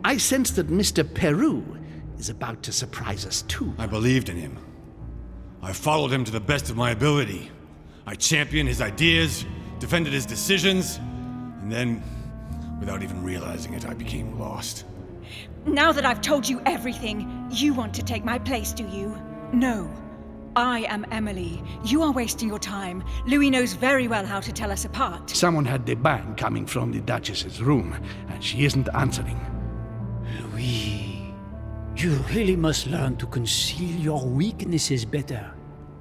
I sense that Mr. Peru is about to surprise us too. I believed in him. I followed him to the best of my ability. I championed his ideas, defended his decisions, and then, without even realizing it, I became lost. Now that I've told you everything, you want to take my place, do you? No. I am Emily. You are wasting your time. Louis knows very well how to tell us apart. Someone had the bang coming from the Duchess's room, and she isn't answering. Louis, you really must learn to conceal your weaknesses better,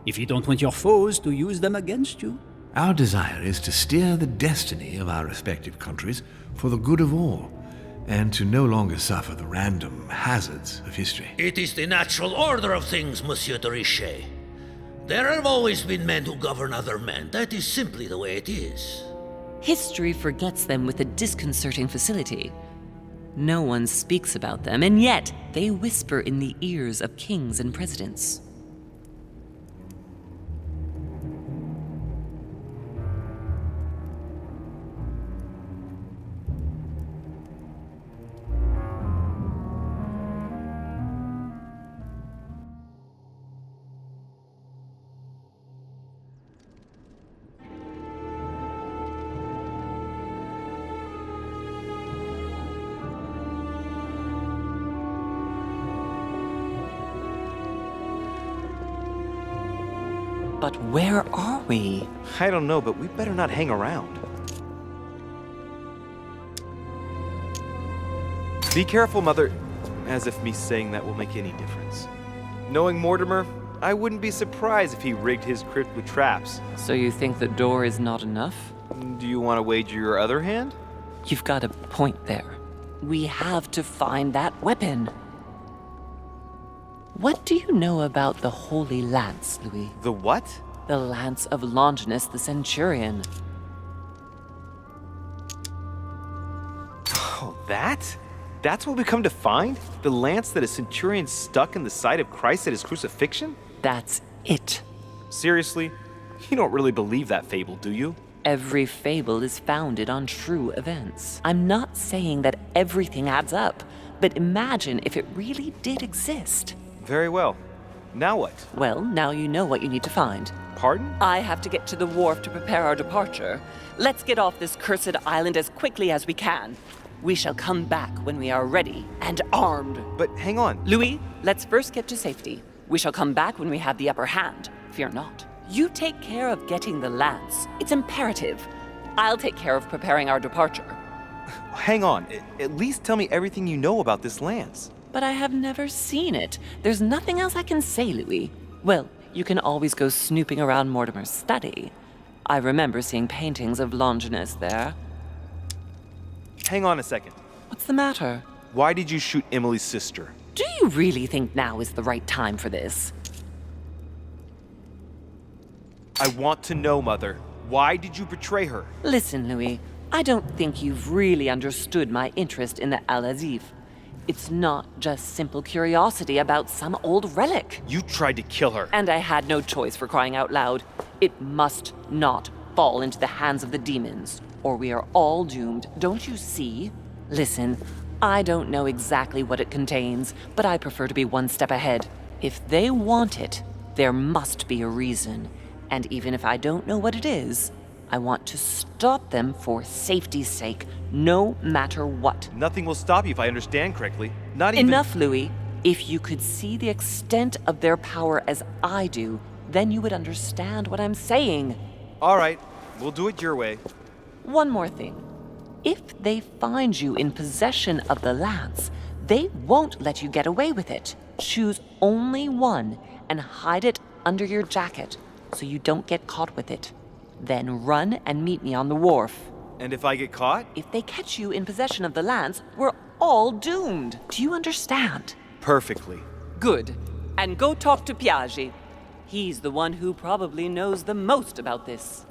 if you don't want your foes to use them against you. Our desire is to steer the destiny of our respective countries for the good of all, and to no longer suffer the random hazards of history. It is the natural order of things, Monsieur de Riche. There have always been men who govern other men. That is simply the way it is. History forgets them with a disconcerting facility. No one speaks about them, and yet they whisper in the ears of kings and presidents. But where are we? I don't know, but we better not hang around. Be careful, Mother. As if me saying that will make any difference. Knowing Mortimer, I wouldn't be surprised if he rigged his crypt with traps. So you think the door is not enough? Do you want to wager your other hand? You've got a point there. We have to find that weapon. What do you know about the Holy Lance, Louis? The what? The Lance of Longinus the Centurion. Oh, that? That's what we come to find? The lance that a centurion stuck in the side of Christ at his crucifixion? That's it. Seriously? You don't really believe that fable, do you? Every fable is founded on true events. I'm not saying that everything adds up, but imagine if it really did exist. Very well. Now what? Well, now you know what you need to find. Pardon? I have to get to the wharf to prepare our departure. Let's get off this cursed island as quickly as we can. We shall come back when we are ready and armed. But hang on. Louis, let's first get to safety. We shall come back when we have the upper hand. Fear not. You take care of getting the lance. It's imperative. I'll take care of preparing our departure. Hang on. At least tell me everything you know about this lance. But I have never seen it. There's nothing else I can say, Louis. Well, you can always go snooping around Mortimer's study. I remember seeing paintings of Longinus there. Hang on a second. What's the matter? Why did you shoot Emily's sister? Do you really think now is the right time for this? I want to know, Mother. Why did you betray her? Listen, Louis, I don't think you've really understood my interest in the Al-Azif. It's not just simple curiosity about some old relic. You tried to kill her. And I had no choice, for crying out loud. It must not fall into the hands of the demons, or we are all doomed, don't you see? Listen, I don't know exactly what it contains, but I prefer to be one step ahead. If they want it, there must be a reason. And even if I don't know what it is, I want to stop them for safety's sake, no matter what. Nothing will stop you if I understand correctly. Not even— Enough, Louis. If you could see the extent of their power as I do, then you would understand what I'm saying. All right, we'll do it your way. One more thing. If they find you in possession of the lance, they won't let you get away with it. Choose only one and hide it under your jacket so you don't get caught with it. Then run and meet me on the wharf. And if I get caught? If they catch you in possession of the lance, we're all doomed. Do you understand? Perfectly. Good. And go talk to Piaggi. He's the one who probably knows the most about this.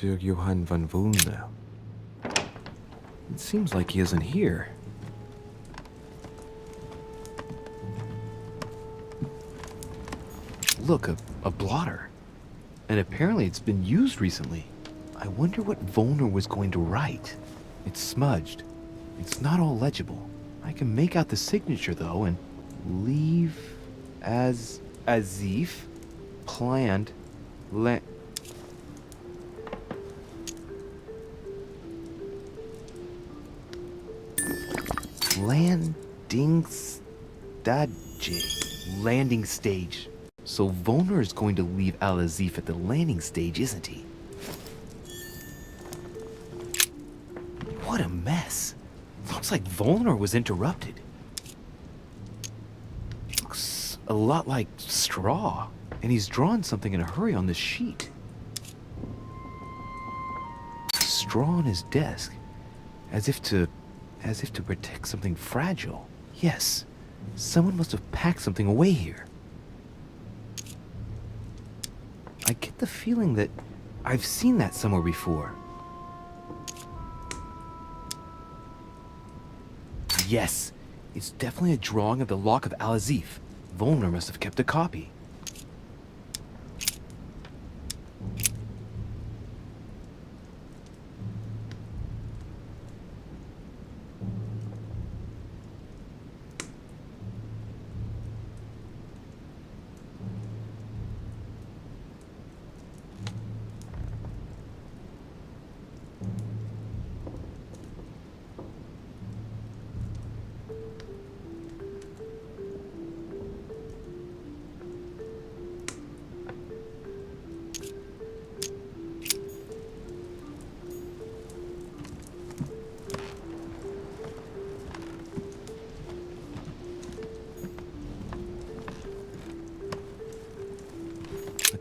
Monsieur Johann van Volner. It seems like he isn't here. Look, a blotter. And apparently it's been used recently. I wonder what Volner was going to write. It's smudged. It's not all legible. I can make out the signature though, and leave as if planned landing stage. So Volner is going to leave Al-Azif at the landing stage, isn't he? What a mess. Looks like Volner was interrupted. Looks a lot like straw. And he's drawn something in a hurry on this sheet. Straw on his desk. As if to protect something fragile. Yes. Someone must have packed something away here. I get the feeling that I've seen that somewhere before. Yes, it's definitely a drawing of the lock of Al-Azif. Volner must have kept a copy.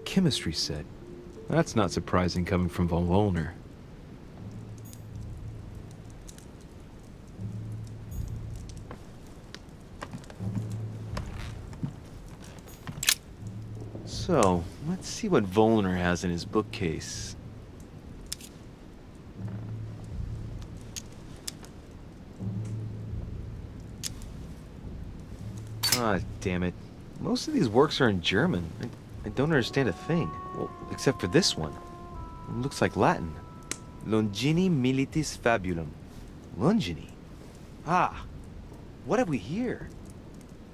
Chemistry set. That's not surprising coming from von Volner. So, let's see what Volner has in his bookcase. Ah, damn it. Most of these works are in German. I don't understand a thing. Well, except for this one. It looks like Latin. Longini militis fabulum. Longini? Ah, what have we here?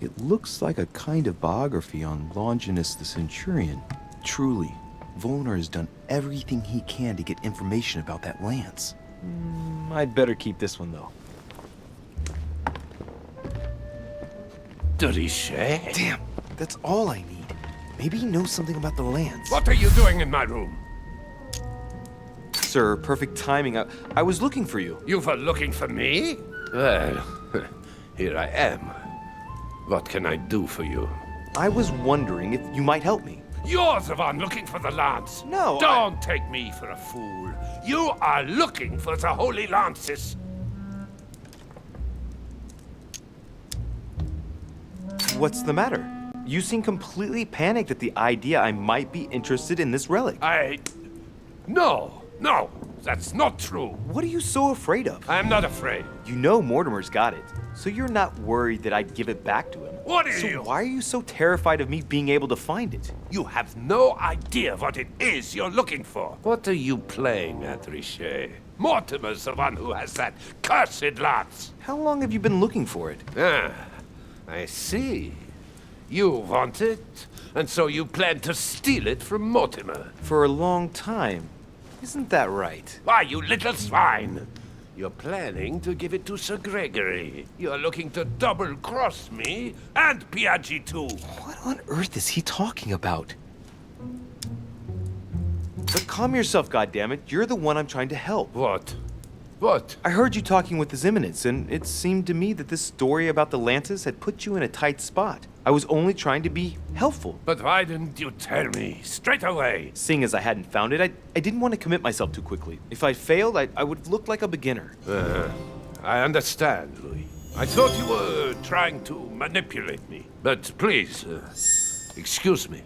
It looks like a kind of biography on Longinus the Centurion. Truly, Volner has done everything he can to get information about that lance. I'd better keep this one, though. Rise? Damn, that's all I need. Maybe he knows something about the lance. What are you doing in my room? Sir, perfect timing. I was looking for you. You were looking for me? Well, here I am. What can I do for you? I was wondering if you might help me. You're the one looking for the lance. No, Don't take me for a fool. You are looking for the holy lances. What's the matter? You seem completely panicked at the idea I might be interested in this relic. No, that's not true. What are you so afraid of? I'm not afraid. You know Mortimer's got it, so you're not worried that I'd give it back to him. What are So you? why are you so terrified of me being able to find it? You have no idea what it is you're looking for. What are you playing at, Rise? Mortimer's the one who has that cursed lance. How long have you been looking for it? Ah, I see. You want it, and so you plan to steal it from Mortimer. For a long time. Isn't that right? Why, you little swine! You're planning to give it to Sir Gregory. You're looking to double-cross me and Piaggi too. What on earth is he talking about? But calm yourself, goddammit. You're the one I'm trying to help. What? I heard you talking with His Eminence, and it seemed to me that this story about the lances had put you in a tight spot. I was only trying to be helpful. But why didn't you tell me straight away? Seeing as I hadn't found it, I didn't want to commit myself too quickly. If I failed, I would look like a beginner. I understand, Louis. I thought you were trying to manipulate me. But please, excuse me.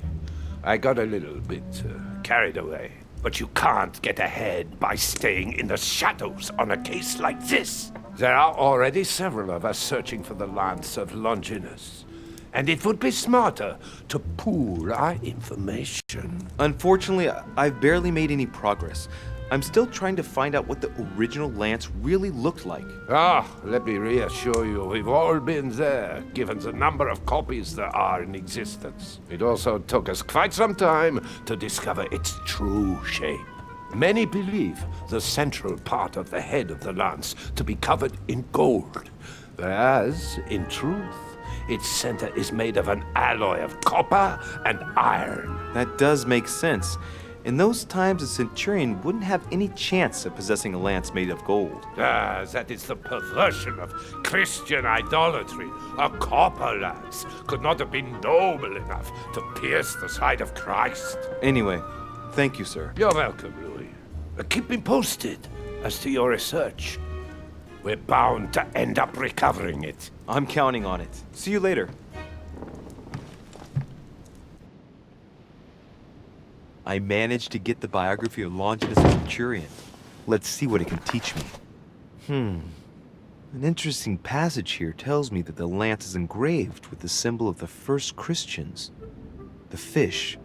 I got a little bit carried away. But you can't get ahead by staying in the shadows on a case like this. There are already several of us searching for the lance of Longinus, and it would be smarter to pool our information. Unfortunately, I've barely made any progress. I'm still trying to find out what the original lance really looked like. Let me reassure you, we've all been there, given the number of copies there are in existence. It also took us quite some time to discover its true shape. Many believe the central part of the head of the lance to be covered in gold, whereas, in truth, its center is made of an alloy of copper and iron. That does make sense. In those times, a centurion wouldn't have any chance of possessing a lance made of gold. That is the perversion of Christian idolatry. A copper lance could not have been noble enough to pierce the side of Christ. Anyway, thank you, sir. You're welcome, Louis. Keep me posted as to your research. We're bound to end up recovering it. I'm counting on it. See you later. I managed to get the biography of Longinus the Centurion. Let's see what it can teach me. An interesting passage here tells me that the lance is engraved with the symbol of the first Christians, the fish.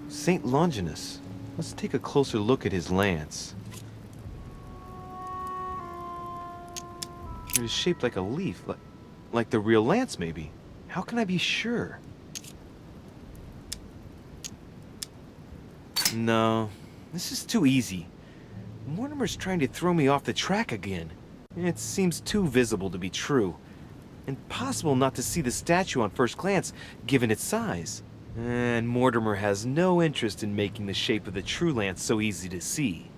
St. Longinus. Let's take a closer look at his lance. It is shaped like a leaf, like the real lance, maybe. How can I be sure? No, this is too easy. Mortimer's trying to throw me off the track again. It seems too visible to be true. Impossible not to see the statue on first glance, given its size. And Mortimer has no interest in making the shape of the true lance so easy to see.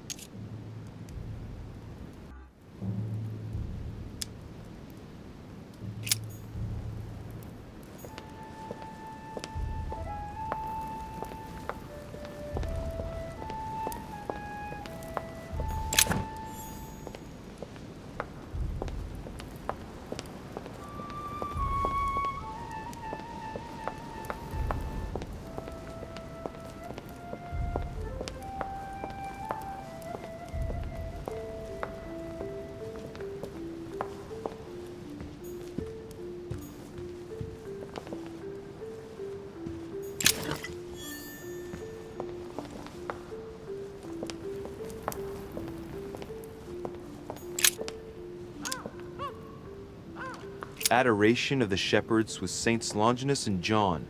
Adoration of the Shepherds with Saints Longinus and John,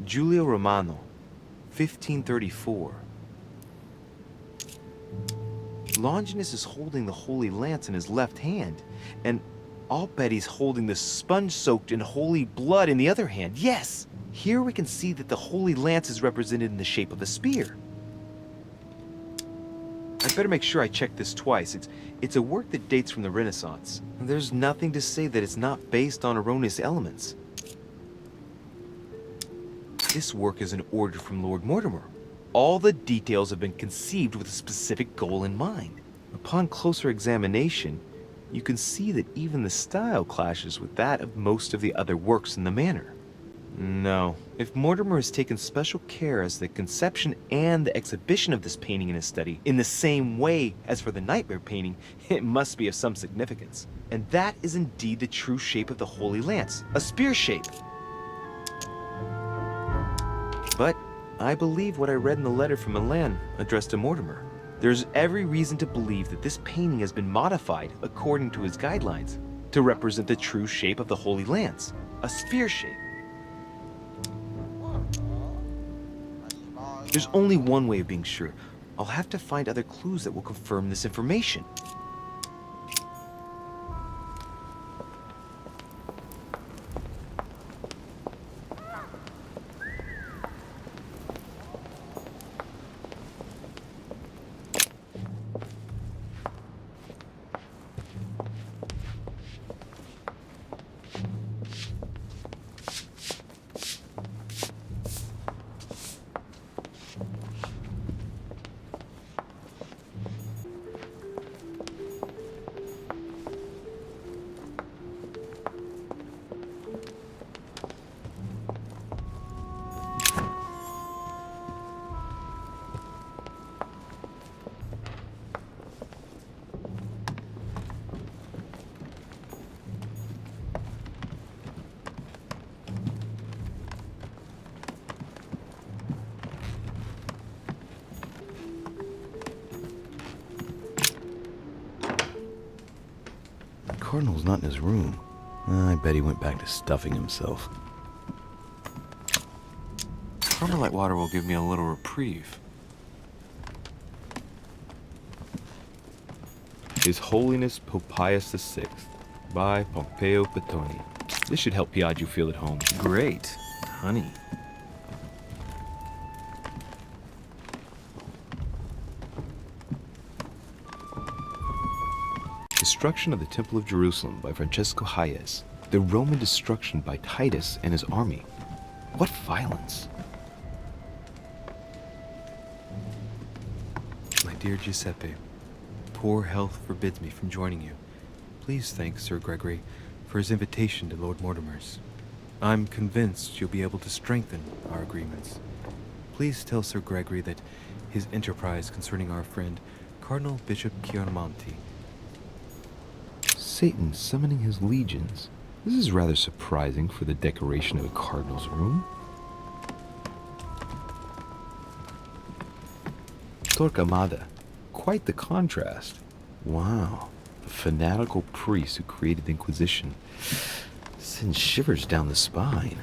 Giulio Romano, 1534. Longinus is holding the Holy Lance in his left hand, and I'll bet he's holding the sponge soaked in holy blood in the other hand. Yes! Here we can see that the Holy Lance is represented in the shape of a spear. I'd better make sure I check this twice. It's a work that dates from the Renaissance. There's nothing to say that it's not based on erroneous elements. This work is an order from Lord Mortimer. All the details have been conceived with a specific goal in mind. Upon closer examination, you can see that even the style clashes with that of most of the other works in the manor. No, if Mortimer has taken special care as the conception and the exhibition of this painting in his study in the same way as for the nightmare painting, it must be of some significance. And that is indeed the true shape of the Holy Lance, a spear shape. But I believe what I read in the letter from Milan addressed to Mortimer. There's every reason to believe that this painting has been modified according to his guidelines to represent the true shape of the Holy Lance, a sphere shape. There's only one way of being sure. I'll have to find other clues that will confirm this information. The Cardinal's not in his room. I bet he went back to stuffing himself. Carmelite water will give me a little reprieve. His Holiness Pope Pius VI by Pompeo Petoni. This should help Piaggio feel at home. Great. Honey. Destruction of the Temple of Jerusalem by Francesco Hayez. The Roman destruction by Titus and his army. What violence! My dear Giuseppe, poor health forbids me from joining you. Please thank Sir Gregory for his invitation to Lord Mortimer's. I'm convinced you'll be able to strengthen our agreements. Please tell Sir Gregory that his enterprise concerning our friend, Cardinal Bishop Chiaramonti. Satan summoning his legions. This is rather surprising for the decoration of a cardinal's room. Torquemada. Quite the contrast. Wow. The fanatical priest who created the Inquisition. Sends shivers down the spine.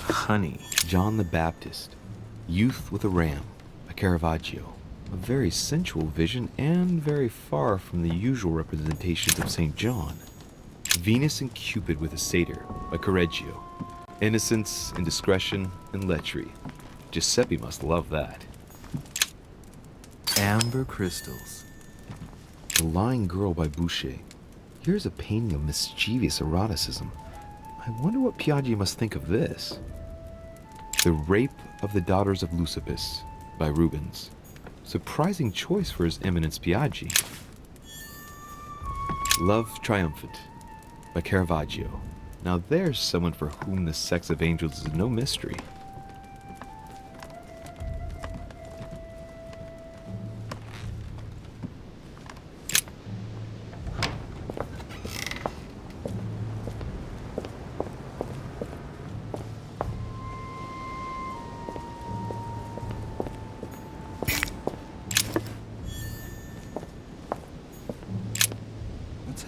Honey, John the Baptist, Youth with a Ram, by Caravaggio. A very sensual vision and very far from the usual representations of St. John. Venus and Cupid with a satyr, by Correggio. Innocence, indiscretion, and lechery. Giuseppe must love that. Amber Crystals. The Lying Girl by Boucher. Here's a painting of mischievous eroticism. I wonder what Piaggio must think of this. The Rape of the Daughters of Lucipis by Rubens. Surprising choice for His Eminence Piaggi. Love Triumphant by Caravaggio. Now there's someone for whom the sex of angels is no mystery.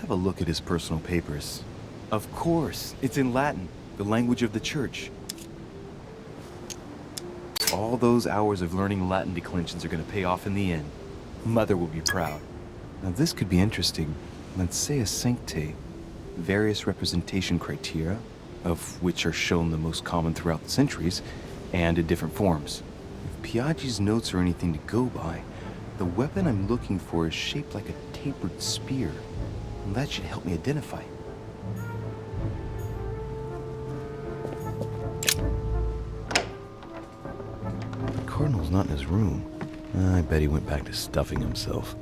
Have a look at his personal papers. Of course, it's in Latin, the language of the church. All those hours of learning Latin declensions are going to pay off in the end. Mother will be proud. Now this could be interesting. Let's say a sancte, various representation criteria, of which are shown the most common throughout the centuries, and in different forms. If Piaggi's notes are anything to go by, the weapon I'm looking for is shaped like a tapered spear. And that should help me identify it. The Cardinal's not in his room. I bet he went back to stuffing himself.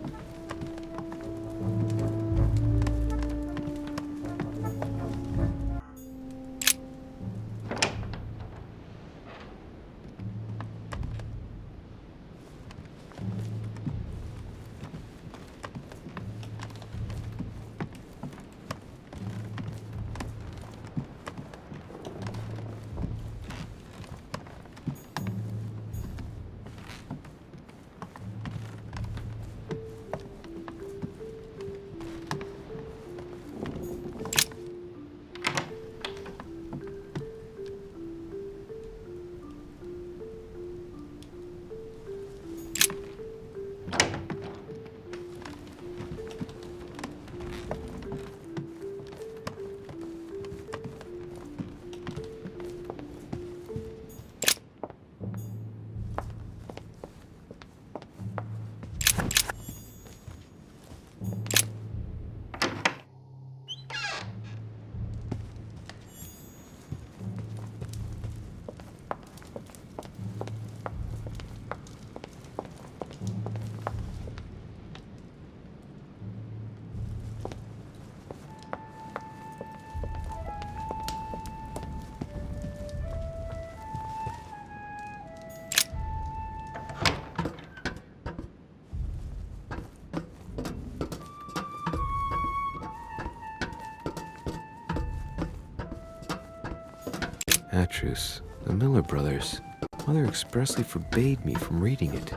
Truce. The Miller brothers. Mother expressly forbade me from reading it.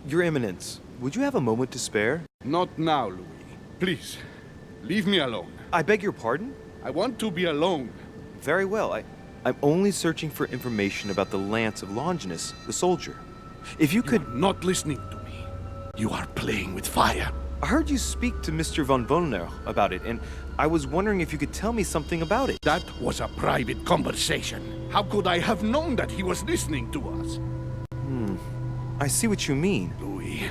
Your Eminence, would you have a moment to spare? Not now, Louis. Please, leave me alone. I beg your pardon? I want to be alone. Very well. I'm only searching for information about the lance of Longinus, the soldier. If you could... You're not listening to me. You are playing with fire. I heard you speak to Mr. von Wollner about it, and I was wondering if you could tell me something about it. That was a private conversation. How could I have known that he was listening to us? I see what you mean. Louis,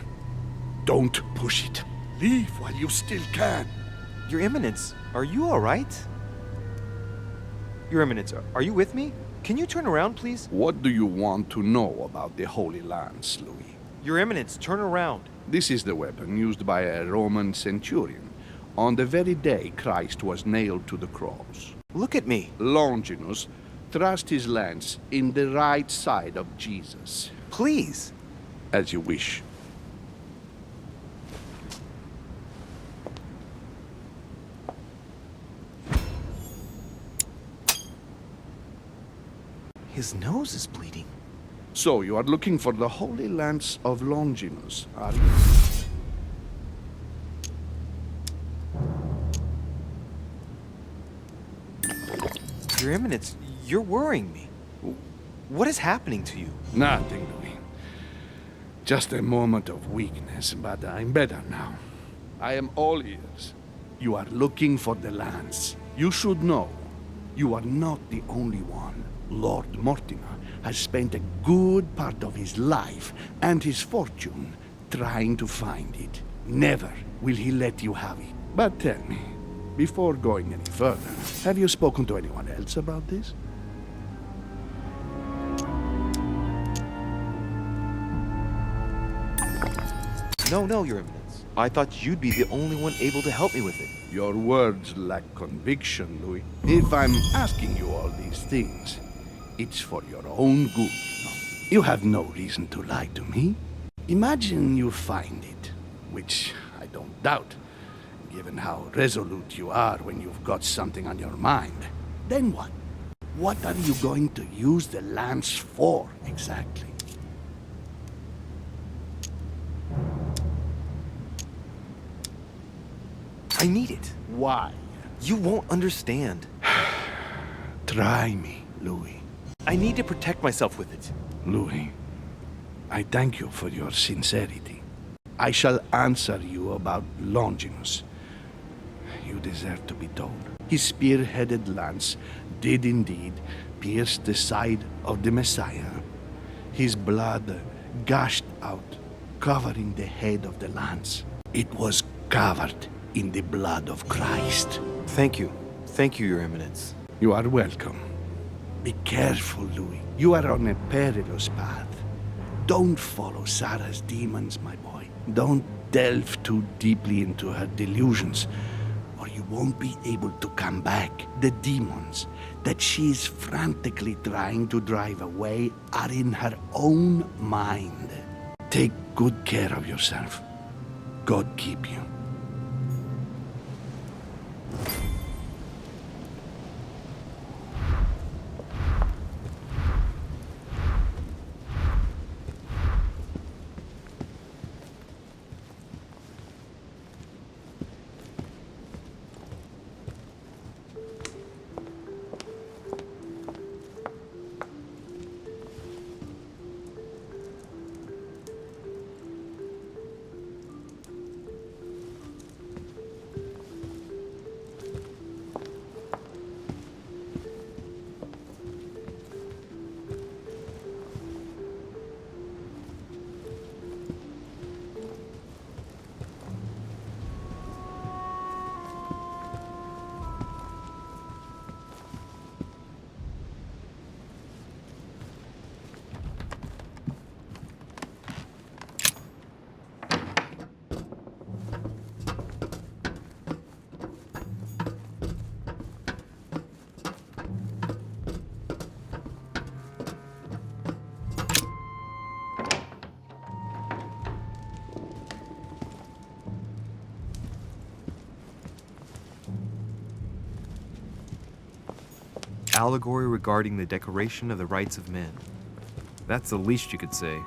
don't push it. Leave while you still can. Your Eminence, are you all right? Your Eminence, are you with me? Can you turn around, please? What do you want to know about the Holy Lance, Louis? Your Eminence, turn around. This is the weapon used by a Roman centurion on the very day Christ was nailed to the cross. Look at me. Longinus thrust his lance in the right side of Jesus. Please. As you wish. His nose is bleeding. So you are looking for the Holy Lance of Longinus, are you? Your Eminence, you're worrying me. What is happening to you? Nothing, Louis. Just a moment of weakness, but I'm better now. I am all ears. You are looking for the lance. You should know, you are not the only one. Lord Mortimer has spent a good part of his life and his fortune trying to find it. Never will he let you have it. But tell me, before going any further, have you spoken to anyone else about this? No, Your Eminence. I thought you'd be the only one able to help me with it. Your words lack conviction, Louis. If I'm asking you all these things, it's for your own good, you know. You have no reason to lie to me. Imagine you find it, which I don't doubt, given how resolute you are when you've got something on your mind. Then what? What are you going to use the lance for, exactly? I need it. Why? You won't understand. Try me, Louis. I need to protect myself with it. Louis, I thank you for your sincerity. I shall answer you about Longinus. You deserve to be told. His spear-headed lance did indeed pierce the side of the Messiah. His blood gushed out, covering the head of the lance. It was covered in the blood of Christ. Thank you. Thank you, Your Eminence. You are welcome. Be careful, Louis. You are on a perilous path. Don't follow Sarah's demons, my boy. Don't delve too deeply into her delusions, or you won't be able to come back. The demons that she is frantically trying to drive away are in her own mind. Take good care of yourself. God keep you. allegory regarding the decoration of the rights of men. That's the least you could say.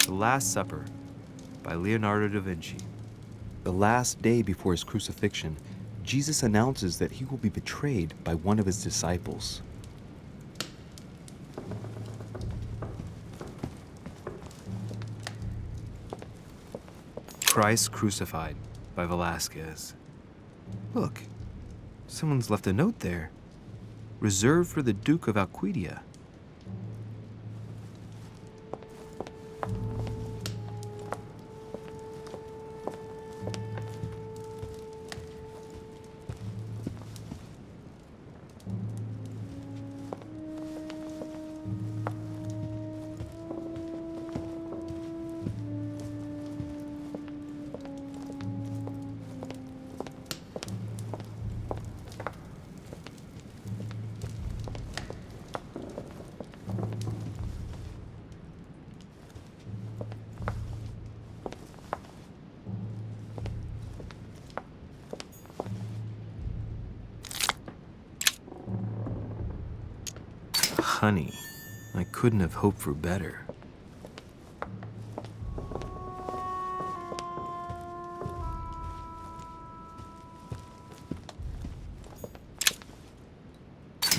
The Last Supper by Leonardo da Vinci. The last day before his crucifixion, Jesus announces that he will be betrayed by one of his disciples. Christ Crucified by Velázquez. Look, someone's left a note there. Reserved for the Duke of Alcudia. Honey, I couldn't have hoped for better.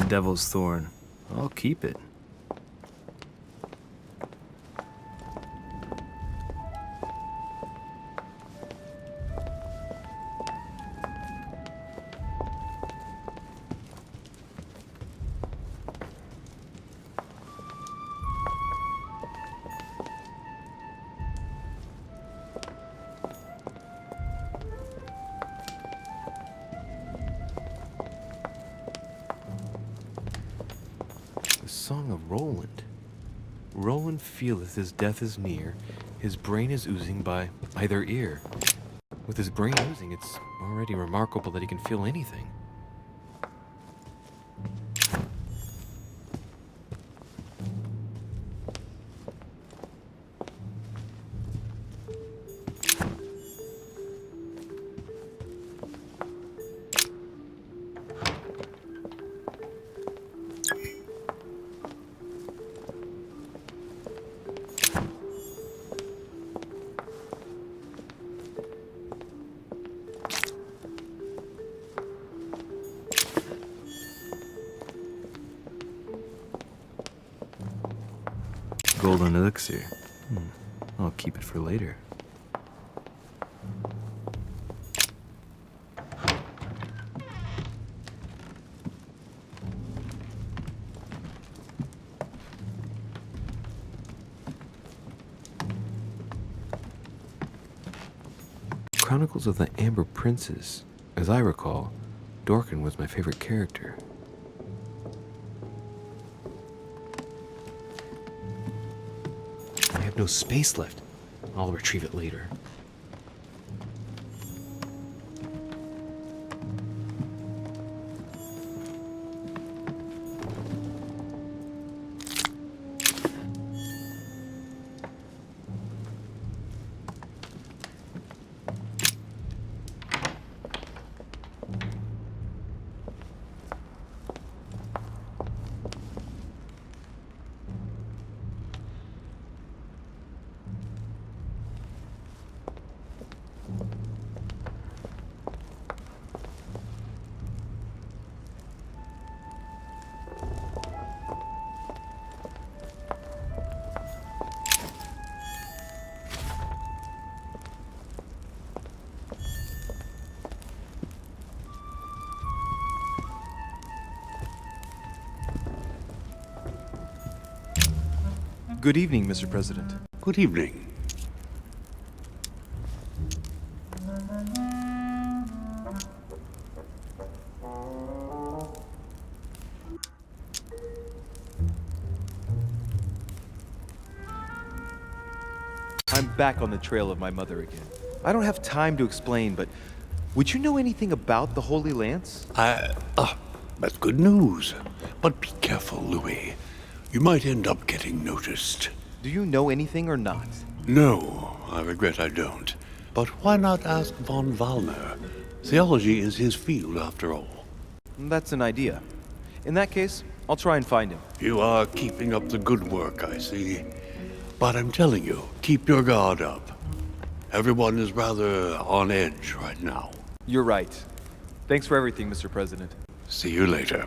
Devil's Thorn. I'll keep it. Song of Roland. Roland feeleth his death is near, his brain is oozing by either ear. With his brain oozing, it's already remarkable that he can feel anything. Golden elixir. I'll keep it for later. Chronicles of the Amber Princes. As I recall, Dorkin was my favorite character. I have no space left. I'll retrieve it later. Good evening, Mr. President. Good evening. I'm back on the trail of my mother again. I don't have time to explain, but would you know anything about the Holy Lance? That's good news. But be careful, Louis. You might end up getting noticed. Do you know anything or not? No, I regret I don't. But why not ask von Wallner? Theology is his field, after all. That's an idea. In that case, I'll try and find him. You are keeping up the good work, I see. But I'm telling you, keep your guard up. Everyone is rather on edge right now. You're right. Thanks for everything, Mr. President. See you later.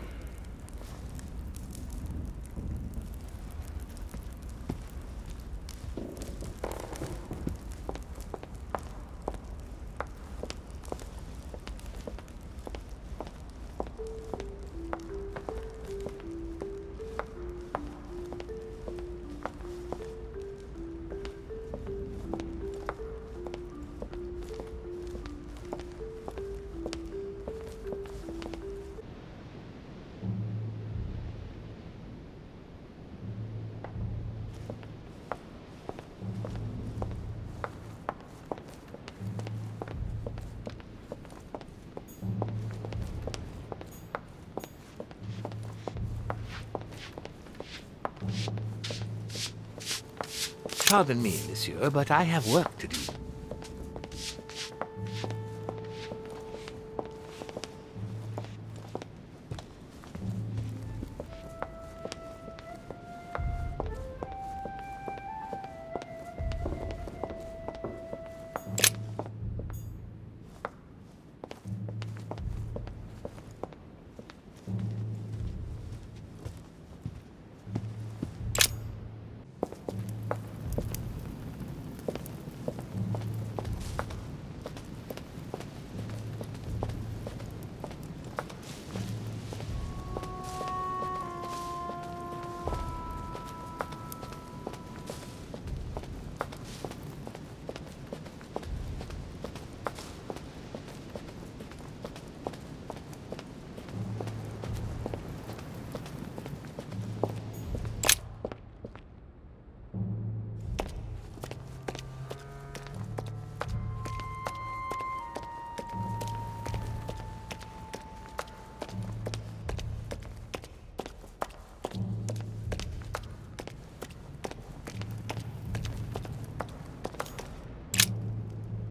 Pardon me, monsieur, but I have work to do.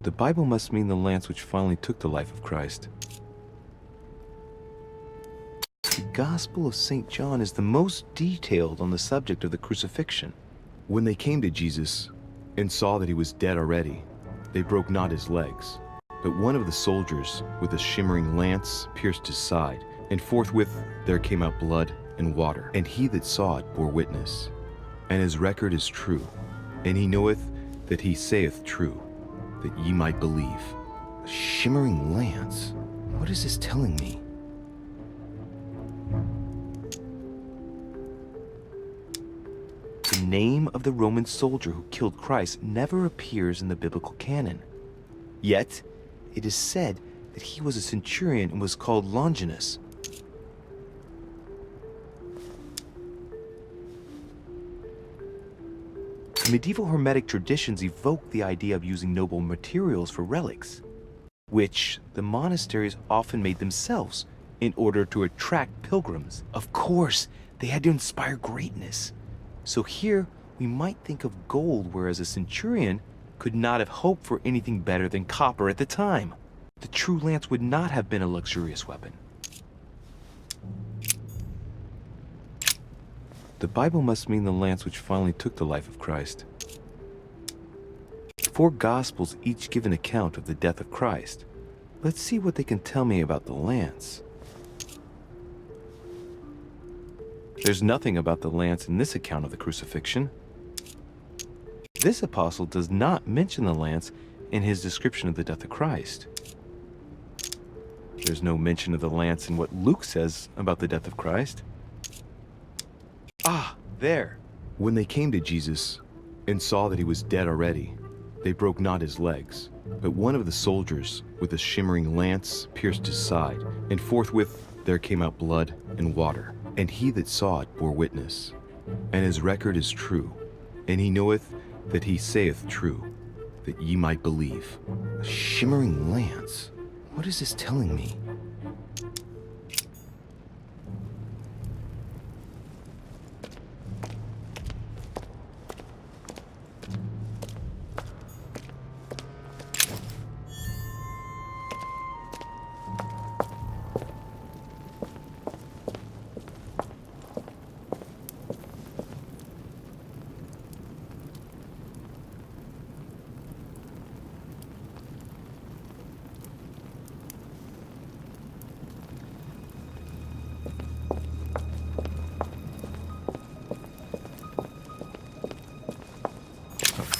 The Bible must mean the lance which finally took the life of Christ. The Gospel of St. John is the most detailed on the subject of the crucifixion. When they came to Jesus and saw that he was dead already, they broke not his legs. But one of the soldiers with a shimmering lance pierced his side, and forthwith there came out blood and water. And he that saw it bore witness. And his record is true, and he knoweth that he saith true, that ye might believe. A shimmering lance? What is this telling me? The name of the Roman soldier who killed Christ never appears in the biblical canon. Yet, it is said that he was a centurion and was called Longinus. Medieval Hermetic traditions evoke the idea of using noble materials for relics, which the monasteries often made themselves in order to attract pilgrims. Of course, they had to inspire greatness. So here, we might think of gold, whereas a centurion could not have hoped for anything better than copper at the time. The true lance would not have been a luxurious weapon. The Bible must mean the lance which finally took the life of Christ. 4 Gospels each give an account of the death of Christ. Let's see what they can tell me about the lance. There's nothing about the lance in this account of the crucifixion. This apostle does not mention the lance in his description of the death of Christ. There's no mention of the lance in what Luke says about the death of Christ. Ah, there. When they came to Jesus and saw that he was dead already, they broke not his legs. But one of the soldiers with a shimmering lance pierced his side, and forthwith there came out blood and water. And he that saw it bore witness. And his record is true, and he knoweth that he saith true, that ye might believe. A shimmering lance? What is this telling me?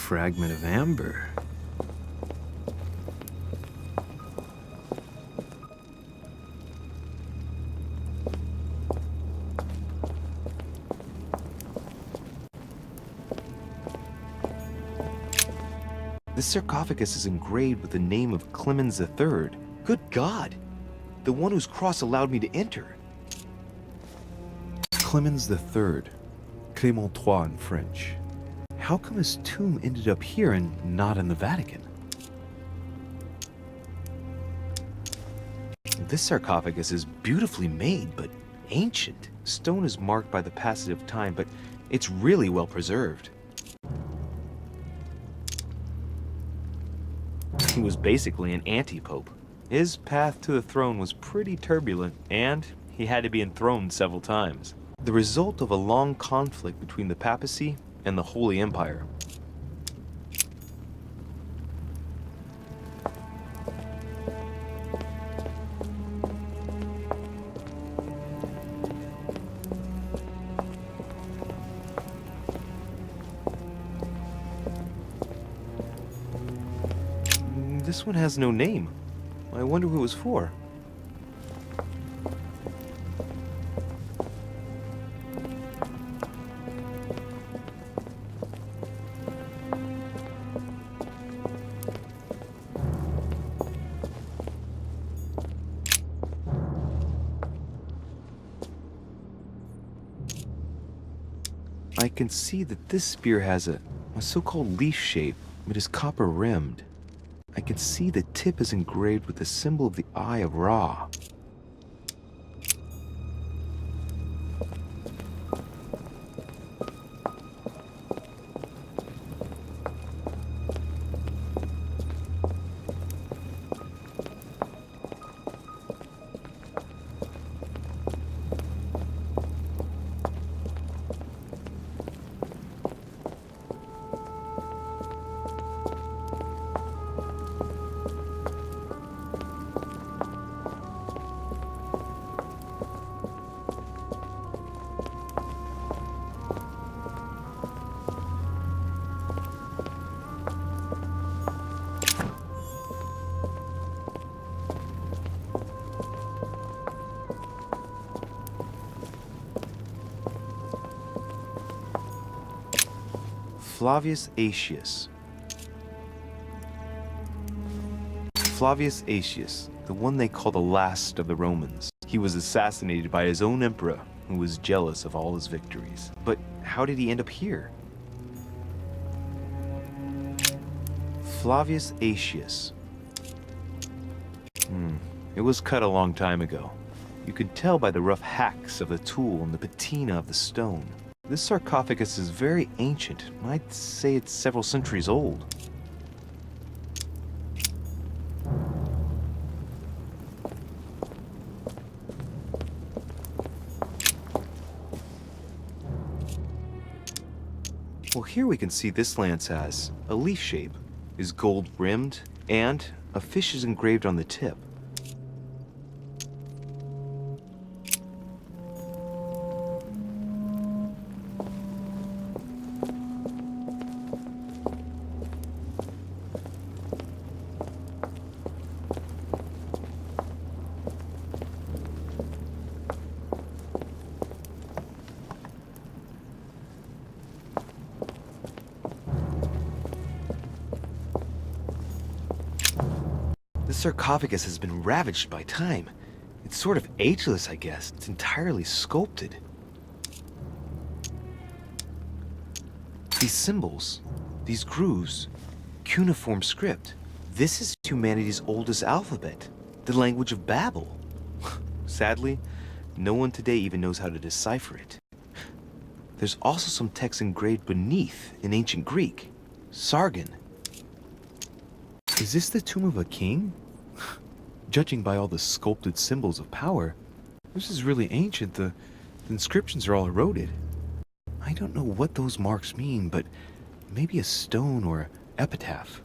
fragment of amber. This sarcophagus is engraved with the name of Clemens III. Good God! The one whose cross allowed me to enter. Clemens III. Clément III in French. How come his tomb ended up here and not in the Vatican? This sarcophagus is beautifully made, but ancient. Stone is marked by the passage of time, but it's really well preserved. He was basically an anti-pope. His path to the throne was pretty turbulent, and he had to be enthroned several times. The result of a long conflict between the papacy and the Holy Empire. This one has no name. I wonder who it was for. I can see that this spear has a so-called leaf shape. It is copper rimmed. I can see the tip is engraved with the symbol of the Eye of Ra. Flavius Aetius. Flavius Aetius, the one they call the last of the Romans. He was assassinated by his own emperor, who was jealous of all his victories. But how did he end up here? Flavius Aetius. It was cut a long time ago. You can tell by the rough hacks of the tool and the patina of the stone. This sarcophagus is very ancient. I'd say it's several centuries old. Well, here we can see this lance has a leaf shape, is gold rimmed, and a fish is engraved on the tip. This sarcophagus has been ravaged by time. It's sort of ageless, I guess. It's entirely sculpted. These symbols, these grooves, cuneiform script. This is humanity's oldest alphabet, the language of Babel. Sadly, no one today even knows how to decipher it. There's also some text engraved beneath in ancient Greek. Sargon. Is this the tomb of a king? Judging by all the sculpted symbols of power, this is really ancient. The inscriptions are all eroded. I don't know what those marks mean, but maybe a stone or epitaph.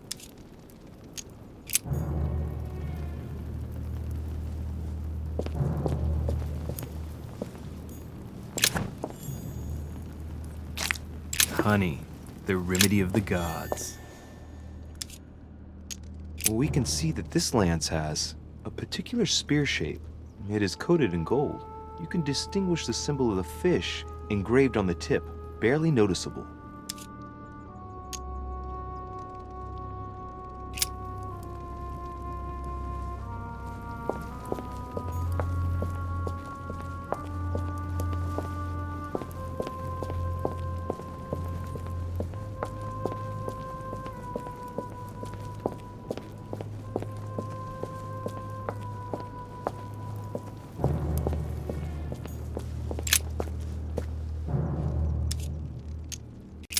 Honey. the remedy of the gods. We can see that this lance has a particular spear shape. It is coated in gold. You can distinguish the symbol of the fish engraved on the tip, barely noticeable.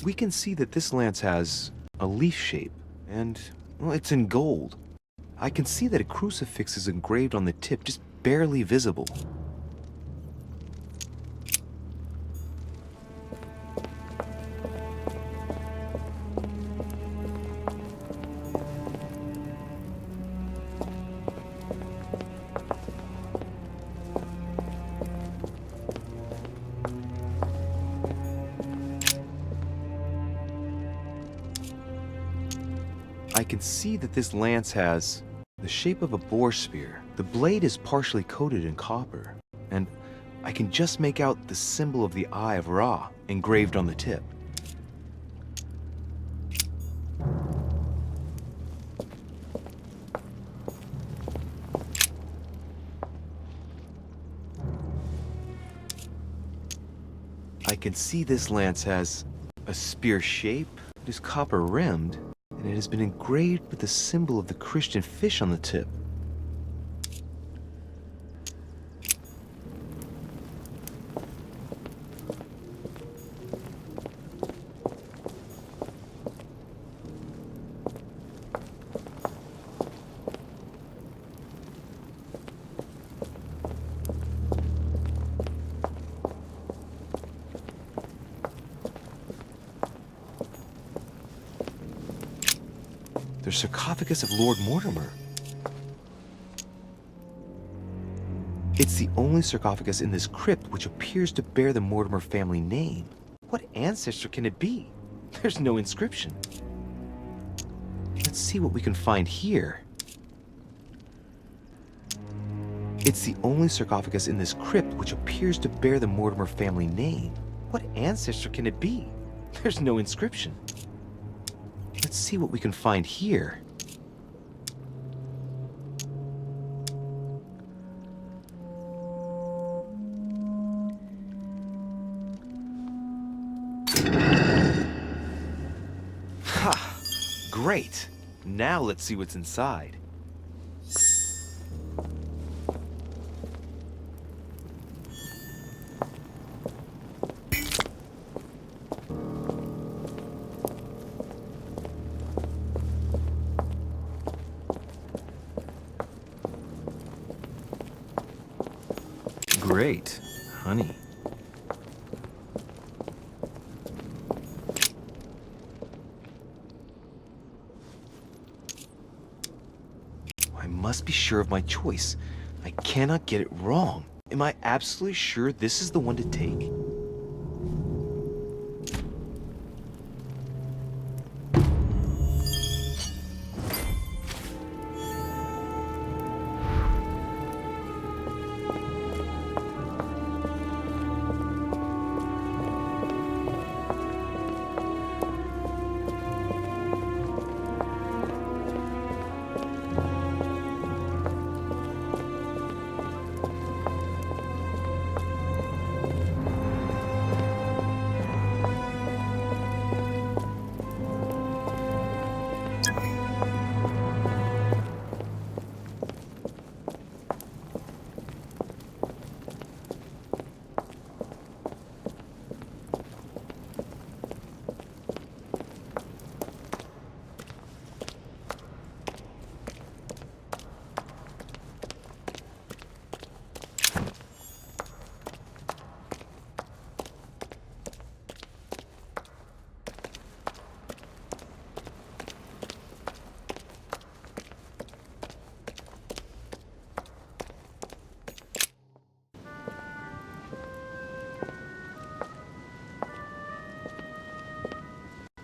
We can see that this lance has a leaf shape, and, well, it's in gold. I can see that a crucifix is engraved on the tip, just barely visible. I can see that this lance has the shape of a boar spear. The blade is partially coated in copper, and I can just make out the symbol of the Eye of Ra engraved on the tip. I can see this lance has a spear shape. It is copper rimmed, and it has been engraved with the symbol of the Christian fish on the tip. The sarcophagus of Lord Mortimer. It's the only sarcophagus in this crypt which appears to bear the Mortimer family name. What ancestor can it be? There's no inscription. Let's see what we can find here. It's the only sarcophagus in this crypt which appears to bear the Mortimer family name. What ancestor can it be? There's no inscription. Let's see what we can find here. Ha! Great! Now let's see what's inside. Great, honey. I must be sure of my choice. I cannot get it wrong. Am I absolutely sure this is the one to take?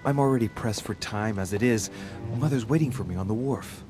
I'm already pressed for time as it is. Mother's waiting for me on the wharf.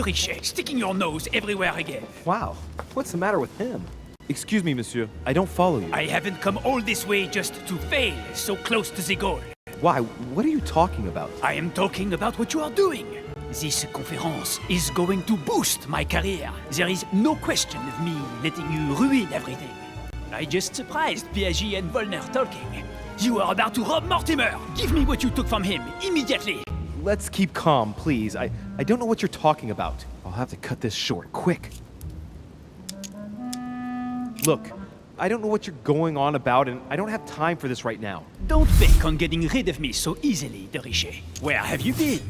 Riche, sticking your nose everywhere again. Wow, what's the matter with him? Excuse me, monsieur. I don't follow you. I haven't come all this way just to fail so close to the goal. Why? What are you talking about? I am talking about what you are doing. This conference is going to boost my career. There is no question of me letting you ruin everything. I just surprised Piaget and Volner talking. You are about to rob Mortimer. Give me what you took from him immediately. Let's keep calm, please. I don't know what you're talking about. I'll have to cut this short, quick. Look, I don't know what you're going on about, and I don't have time for this right now. Don't bank on getting rid of me so easily, de Рише. Where have you been?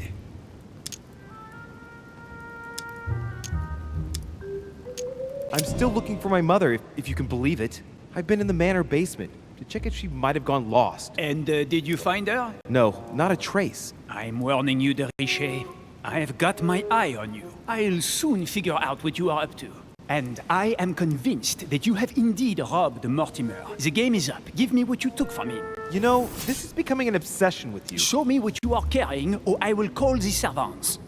I'm still looking for my mother, if you can believe it. I've been in the manor basement to check if she might have gone lost. And did you find her? No, not a trace. I'm warning you, de Рише. I have got my eye on you. I'll soon figure out what you are up to. And I am convinced that you have indeed robbed Mortimer. The game is up. Give me what you took from him. You know, this is becoming an obsession with you. Show me what you are carrying, or I will call the servants.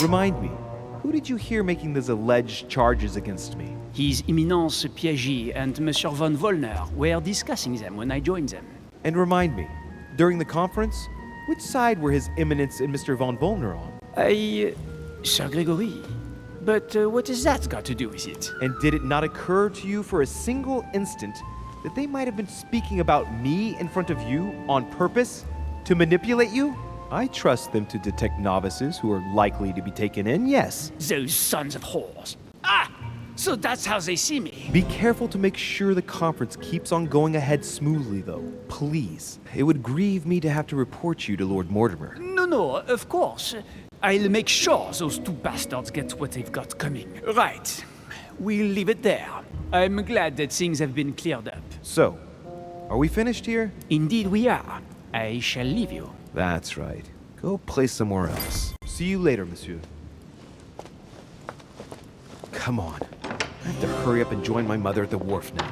Remind me, who did you hear making these alleged charges against me? His Eminence Piaget and Monsieur von Volner were discussing them when I joined them. And remind me, during the conference, which side were His Eminence and Mr. von Volner on? Sir Gregory. But what has that got to do with it? And did it not occur to you for a single instant that they might have been speaking about me in front of you on purpose? To manipulate you? I trust them to detect novices who are likely to be taken in, yes. Those sons of whores. Ah! So that's how they see me. Be careful to make sure the conference keeps on going ahead smoothly, though. Please. It would grieve me to have to report you to Lord Mortimer. No, of course. I'll make sure those two bastards get what they've got coming. Right. We'll leave it there. I'm glad that things have been cleared up. So, are we finished here? Indeed we are. I shall leave you. That's right. Go play somewhere else. See you later, monsieur. Come on. I have to hurry up and join my mother at the wharf now.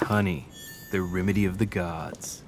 Honey, the remedy of the gods.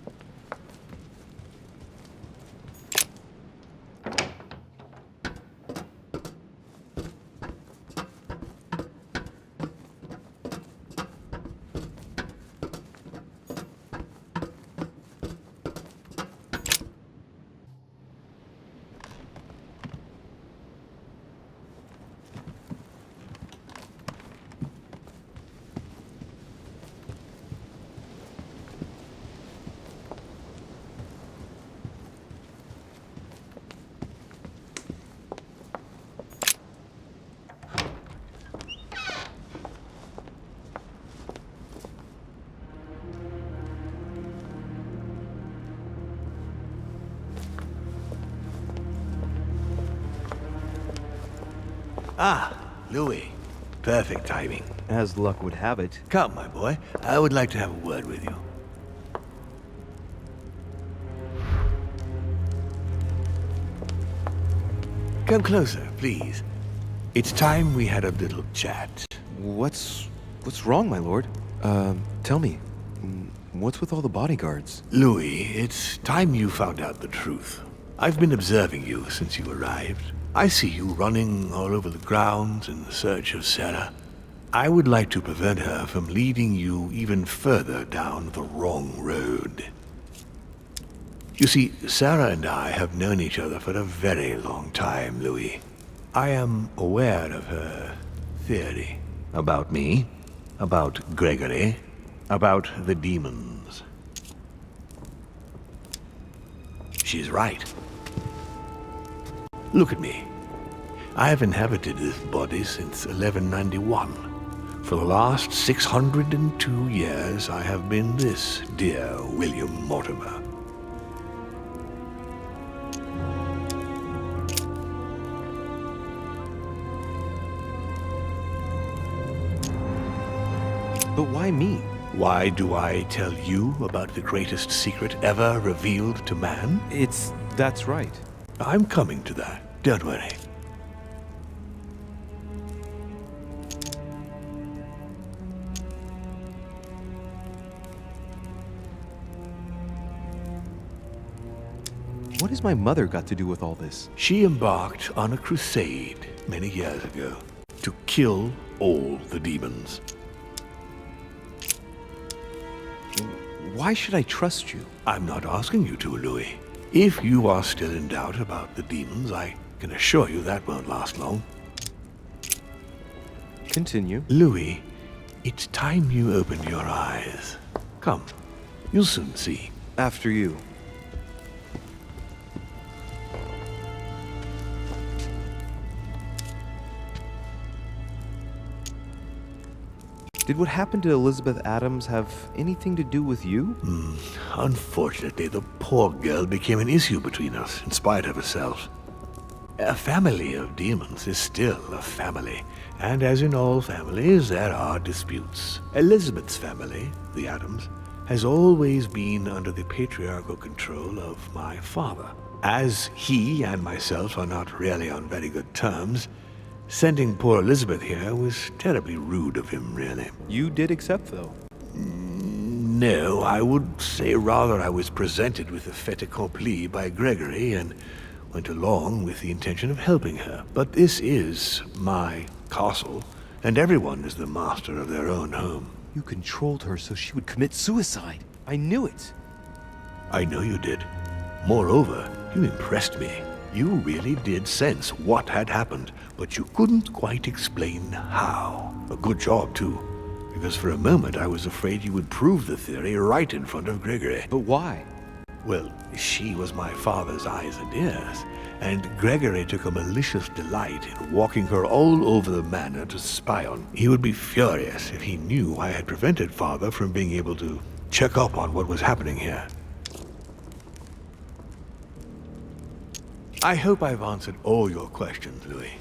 Ah, Louis. Perfect timing. As luck would have it. Come, my boy. I would like to have a word with you. Come closer, please. It's time we had a little chat. What's wrong, my lord? Tell me. What's with all the bodyguards? Louis, it's time you found out the truth. I've been observing you since you arrived. I see you running all over the grounds in search of Sarah. I would like to prevent her from leading you even further down the wrong road. You see, Sarah and I have known each other for a very long time, Louis. I am aware of her theory. About me, about Gregory, about the demons. She's right. Look at me. I have inhabited this body since 1191. For the last 602 years, I have been this dear William Mortimer. But why me? Why do I tell you about the greatest secret ever revealed to man? That's right. I'm coming to that, don't worry. What has my mother got to do with all this? She embarked on a crusade many years ago to kill all the demons. Why should I trust you? I'm not asking you to, Louis. If you are still in doubt about the demons, I can assure you that won't last long. Continue. Louis, it's time you opened your eyes. Come, you'll soon see. After you. Did what happened to Elizabeth Adams have anything to do with you? Unfortunately, the poor girl became an issue between us, in spite of herself. A family of demons is still a family, and as in all families, there are disputes. Elizabeth's family, the Adams, has always been under the patriarchal control of my father. As he and myself are not really on very good terms, sending poor Elizabeth here was terribly rude of him, really. You did accept, though. No, I would say rather I was presented with a fait accompli by Gregory and went along with the intention of helping her. But this is my castle, and everyone is the master of their own home. You controlled her so she would commit suicide. I knew it. I know you did. Moreover, you impressed me. You really did sense what had happened, but you couldn't quite explain how. A good job, too, because for a moment I was afraid you would prove the theory right in front of Gregory. But why? Well, she was my father's eyes and ears, and Gregory took a malicious delight in walking her all over the manor to spy on. He would be furious if he knew I had prevented father from being able to check up on what was happening here. I hope I've answered all your questions, Louis.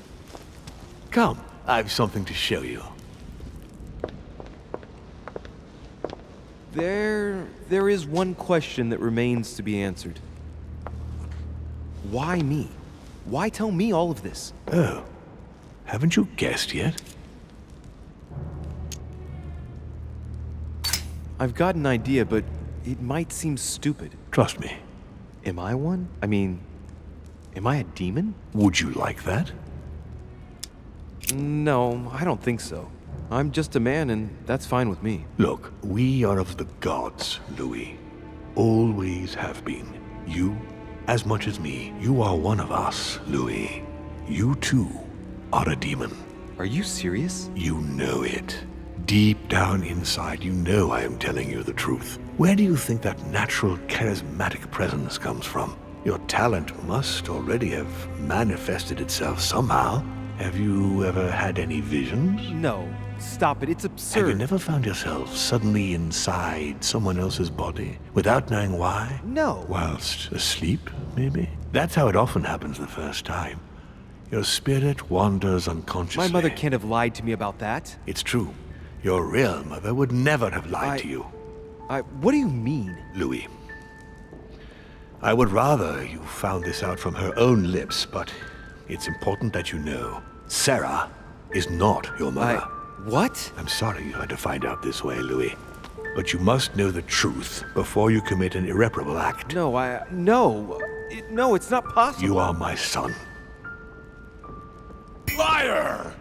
Come, I've something to show you. There is one question that remains to be answered. Why me? Why tell me all of this? Oh, haven't you guessed yet? I've got an idea, but it might seem stupid. Trust me. Am I one? I mean, am I a demon? Would you like that? No, I don't think so. I'm just a man, and that's fine with me. Look, we are of the gods, Louis. Always have been. You, as much as me, you are one of us, Louis. You too are a demon. Are you serious? You know it. Deep down inside, you know I am telling you the truth. Where do you think that natural, charismatic presence comes from? Your talent must already have manifested itself somehow. Have you ever had any visions? No. Stop it. It's absurd. Have you never found yourself suddenly inside someone else's body without knowing why? No. Whilst asleep, maybe? That's how it often happens the first time. Your spirit wanders unconsciously. My mother can't have lied to me about that. It's true. Your real mother would never have lied to you. What do you mean? Louis, I would rather you found this out from her own lips, but it's important that you know. Sarah is not your mother. What? I'm sorry you had to find out this way, Louis. But you must know the truth before you commit an irreparable act. No, no, it's not possible. You are my son. Liar!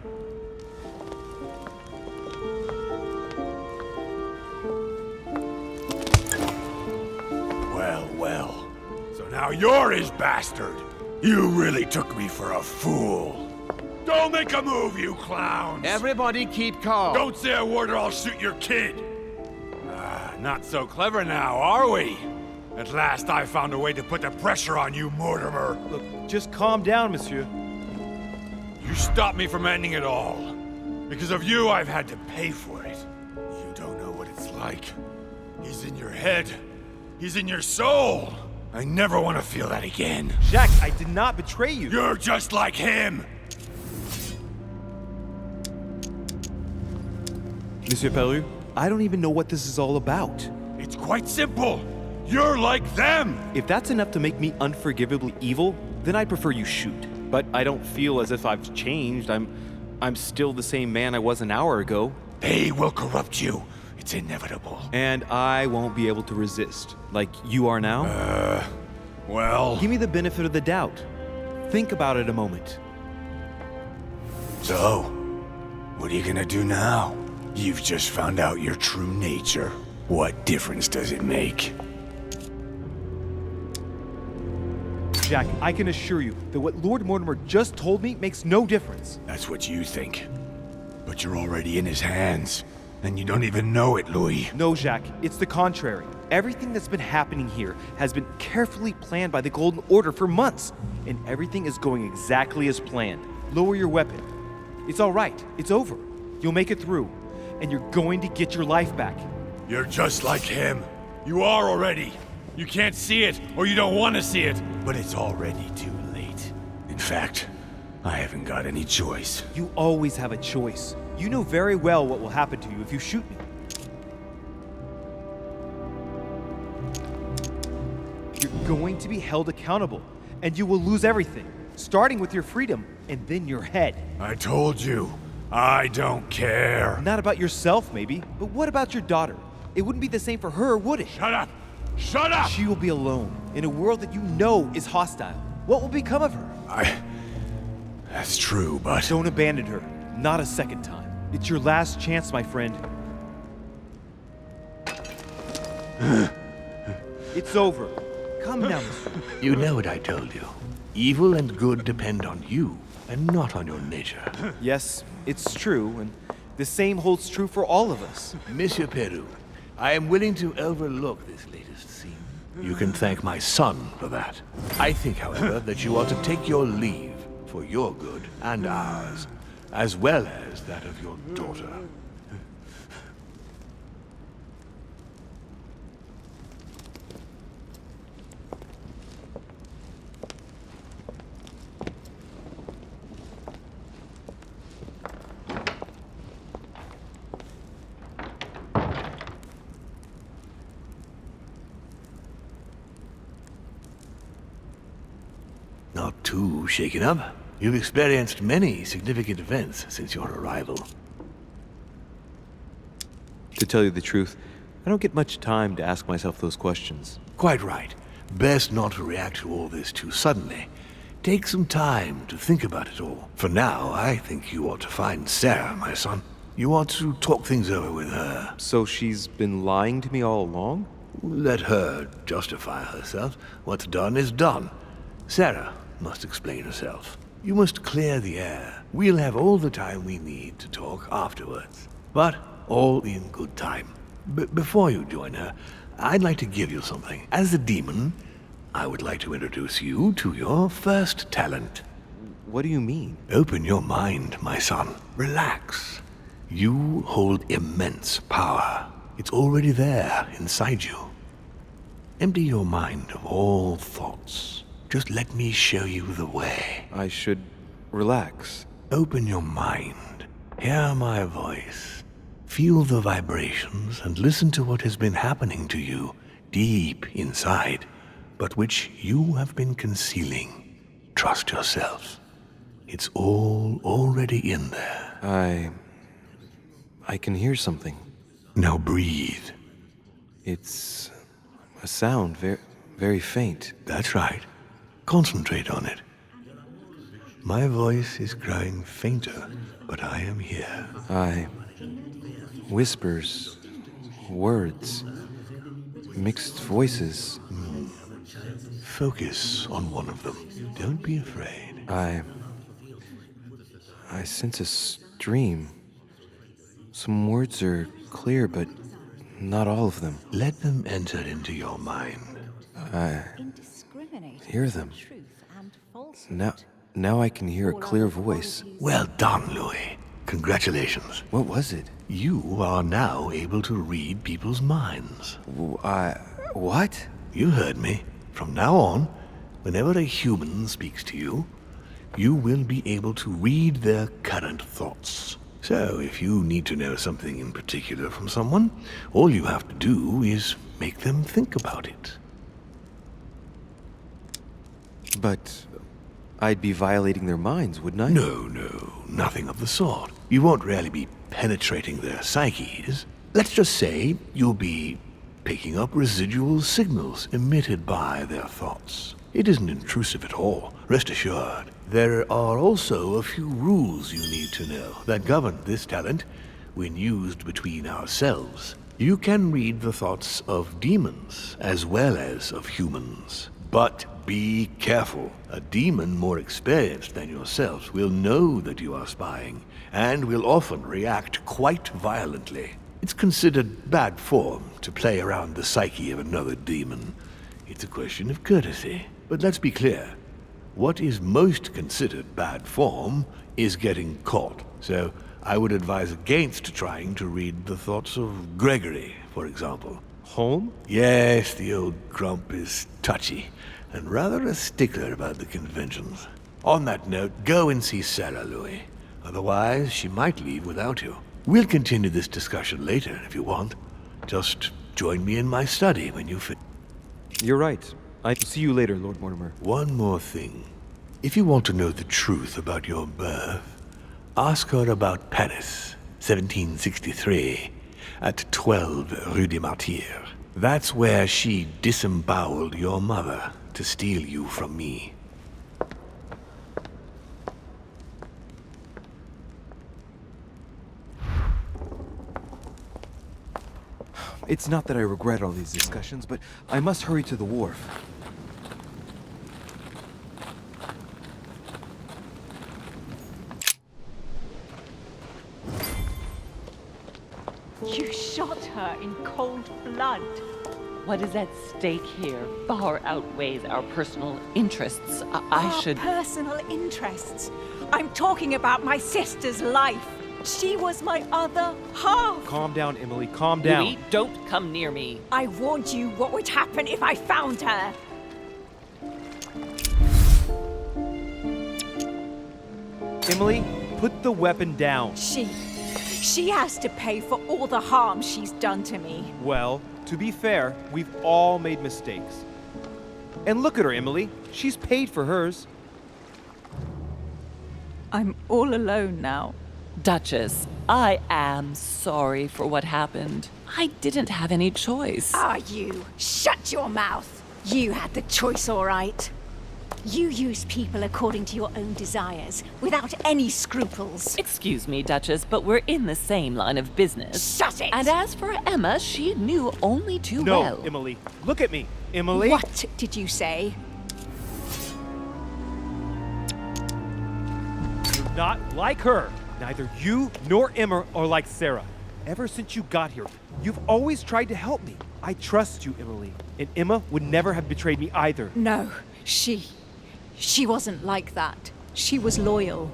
Well. So now you're his bastard. You really took me for a fool. Don't make a move, you clowns! Everybody keep calm. Don't say a word or I'll shoot your kid! Not so clever now, are we? At last I found a way to put the pressure on you, Mortimer. Look, just calm down, monsieur. You stopped me from ending it all. Because of you, I've had to pay for it. You don't know what it's like. He's in your head. He's in your soul. I never want to feel that again. Jacques, I did not betray you. You're just like him. Monsieur Peru, I don't even know what this is all about. It's quite simple. You're like them. If that's enough to make me unforgivably evil, then I'd prefer you shoot. But I don't feel as if I've changed. I'm still the same man I was an hour ago. They will corrupt you. It's inevitable. And I won't be able to resist, like you are now? Well... Give me the benefit of the doubt. Think about it a moment. So, what are you gonna do now? You've just found out your true nature. What difference does it make? Jack, I can assure you that what Lord Mortimer just told me makes no difference. That's what you think. But you're already in his hands. And you don't even know it, Louis. No, Jacques, it's the contrary. Everything that's been happening here has been carefully planned by the Golden Order for months. And everything is going exactly as planned. Lower your weapon. It's all right. It's over. You'll make it through. And you're going to get your life back. You're just like him. You are already. You can't see it, or you don't want to see it. But it's already too late. In fact, I haven't got any choice. You always have a choice. You know very well what will happen to you if you shoot me. You're going to be held accountable, and you will lose everything, starting with your freedom and then your head. I told you, I don't care. Not about yourself, maybe, but what about your daughter? It wouldn't be the same for her, would it? Shut up! Shut up! She will be alone, in a world that you know is hostile. What will become of her? That's true, but... Don't abandon her. Not a second time. It's your last chance, my friend. It's over. Come now, monsieur. You know what I told you. Evil and good depend on you, and not on your nature. Yes, it's true, and the same holds true for all of us. Monsieur Peru, I am willing to overlook this latest scene. You can thank my son for that. I think, however, that you ought to take your leave for your good and ours, as well as that of your daughter. Not too shaken up. You've experienced many significant events since your arrival. To tell you the truth, I don't get much time to ask myself those questions. Quite right. Best not to react to all this too suddenly. Take some time to think about it all. For now, I think you ought to find Sarah, my son. You ought to talk things over with her. So she's been lying to me all along? Let her justify herself. What's done is done. Sarah must explain herself. You must clear the air. We'll have all the time we need to talk afterwards. But all in good time. Before you join her, I'd like to give you something. As a demon, I would like to introduce you to your first talent. What do you mean? Open your mind, my son. Relax. You hold immense power. It's already there inside you. Empty your mind of all thoughts. Just let me show you the way. I should relax. Open your mind. Hear my voice. Feel the vibrations and listen to what has been happening to you deep inside, but which you have been concealing. Trust yourself. It's all already in there. I can hear something. Now breathe. It's a sound, very faint. That's right. Concentrate on it. My voice is growing fainter, but I am here. Whispers, words, mixed voices. Focus on one of them. Don't be afraid. I sense a stream. Some words are clear, but not all of them. Let them enter into your mind. I hear them. Now I can hear a clear voice. Well done, Louis. Congratulations. What was it? You are now able to read people's minds. What? You heard me. From now on, whenever a human speaks to you, you will be able to read their current thoughts. So, if you need to know something in particular from someone, all you have to do is make them think about it. But I'd be violating their minds, wouldn't I? No, nothing of the sort. You won't really be penetrating their psyches. Let's just say you'll be picking up residual signals emitted by their thoughts. It isn't intrusive at all, rest assured. There are also a few rules you need to know that govern this talent when used between ourselves. You can read the thoughts of demons as well as of humans. But be careful. A demon more experienced than yourself will know that you are spying and will often react quite violently. It's considered bad form to play around the psyche of another demon. It's a question of courtesy. But let's be clear. What is most considered bad form is getting caught. So I would advise against trying to read the thoughts of Gregory, for example. Home? Yes, the old grump is touchy and rather a stickler about the conventions. On that note, go and see Sarah, Louis. Otherwise, she might leave without you. We'll continue this discussion later if you want. Just join me in my study when you finish. You're right. I'll see you later, Lord Mortimer. One more thing. If you want to know the truth about your birth, ask her about Paris, 1763, at 12 Rue des Martyrs. That's where she disemboweled your mother to steal you from me. It's not that I regret all these discussions, but I must hurry to the wharf. You shot her in cold blood. What is at stake here far outweighs our personal interests. I should... Personal interests? I'm talking about my sister's life. She was my other half. Calm down, Emily. Calm down. Louis, don't come near me. I warned you what would happen if I found her. Emily, put the weapon down. She has to pay for all the harm she's done to me. Well, to be fair, we've all made mistakes. And look at her, Emily. She's paid for hers. I'm all alone now. Duchess, I am sorry for what happened. I didn't have any choice. You? Shut your mouth. You had the choice, all right. You use people according to your own desires, without any scruples. Excuse me, Duchess, but we're in the same line of business. Shut it! And as for Emma, she knew only too well. No, Emily. Look at me. Emily? What did you say? You're not like her. Neither you nor Emma are like Sarah. Ever since you got here, you've always tried to help me. I trust you, Emily. And Emma would never have betrayed me either. No, she wasn't like that. She was loyal.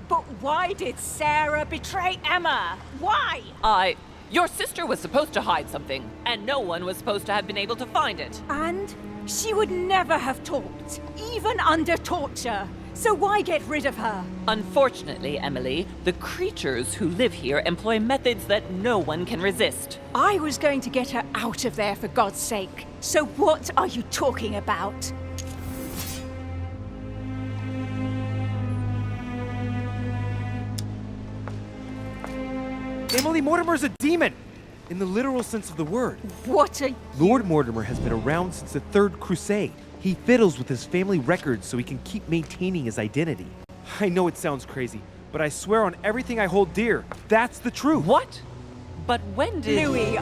But why did Sarah betray Emma? Why? Your sister was supposed to hide something, and no one was supposed to have been able to find it. And she would never have talked, even under torture. So why get rid of her? Unfortunately, Emily, the creatures who live here employ methods that no one can resist. I was going to get her out of there for God's sake. So what are you talking about? Emily Mortimer's a demon! In the literal sense of the word. What are you... Lord Mortimer has been around since the Third Crusade. He fiddles with his family records so he can keep maintaining his identity. I know it sounds crazy, but I swear on everything I hold dear, that's the truth. What? But when did... Louis,